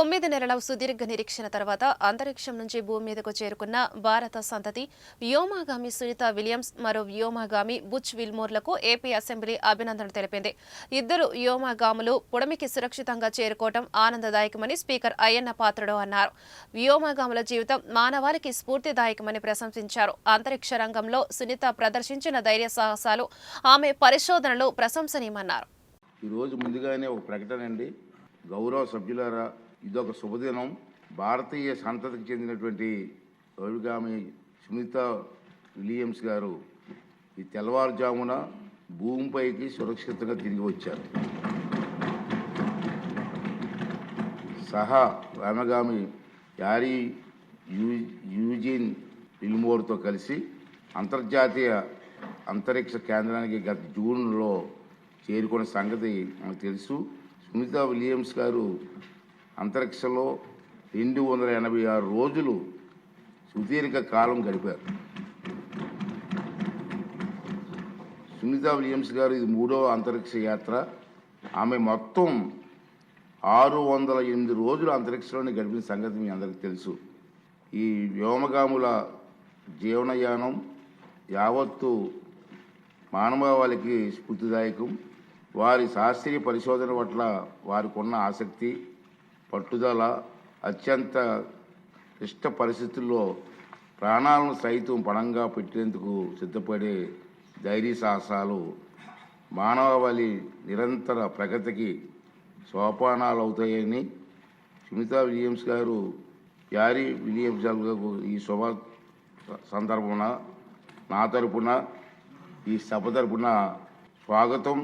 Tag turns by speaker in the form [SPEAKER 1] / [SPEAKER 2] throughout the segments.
[SPEAKER 1] 9 నెలల సుదీర్ఘ నిరీక్షణ తర్వాత అంతరిక్షం నుంచి భూమి మీదకు చేరుకున్న భారత సంతతి వ్యోమగామి సునీత విలియమ్స్ మరో వ్యోమగామి బుచ్ విల్మోర్లకు ఏపీ అసెంబ్లీ అభినందనలు తెలిపింది. ఇద్దరు వ్యోమగాములు పుడమికి సురక్షితంగా చేరుకోవడం ఆనందదాయకమని స్పీకర్ అయ్యన్న పాత్రుడు అన్నారు. వ్యోమగాముల జీవితం మానవాళికి స్ఫూర్తిదాయకమని ప్రశంసించారు. అంతరిక్ష రంగంలో సునీత ప్రదర్శించిన ధైర్య సాహసాలు, ఆమె పరిశోధనలు ప్రశంసనీయమన్నారు.
[SPEAKER 2] ఈరోజు ముందుగానే ఒక ప్రకటన అండి. గౌరవ సభ్యులారా, ఇదొక శుభదినం. భారతీయ సంతతికి చెందినటువంటి వ్యోమగామి సునీత విలియమ్స్ గారు ఈ తెల్లవారుజామున భూమిపైకి సురక్షితంగా తిరిగి వచ్చారు. సహా వ్యోమగామి యారీ యూజిన్ విల్మోర్తో కలిసి అంతర్జాతీయ అంతరిక్ష కేంద్రానికి గత జూన్లో చేరుకున్న సంగతి మనకు తెలుసు. సునీత విలియమ్స్ గారు అంతరిక్షంలో 286 రోజులు సుదీర్ఘ కాలం గడిపారు. సునీత విలియమ్స్ గారు ఇది 3వ అంతరిక్ష యాత్ర. ఆమె మొత్తం 608 రోజులు అంతరిక్షంలోనే గడిపిన సంగతి మీ అందరికీ తెలుసు. ఈ వ్యోమగాముల జీవనయానం యావత్తు మానవాళికి స్ఫూర్తిదాయకం. వారి శాస్త్రీయ పరిశోధన పట్ల వారికి ఉన్న ఆసక్తి, పట్టుదల, అత్యంత క్లిష్ట పరిస్థితుల్లో ప్రాణాలను సైతం పణంగా పెట్టేందుకు సిద్ధపడే ధైర్య సాహసాలు మానవాళి నిరంతర ప్రగతికి సోపానాలు అవుతాయని సునీత విలియమ్స్ గారు, యారీ విలియమ్స్ గారు ఈ శుభ సందర్భమున నా తరపున, ఈ సభ తరపున స్వాగతం,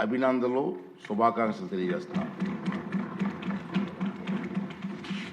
[SPEAKER 2] అభినందనలు, శుభాకాంక్షలు తెలియజేస్తున్నాను.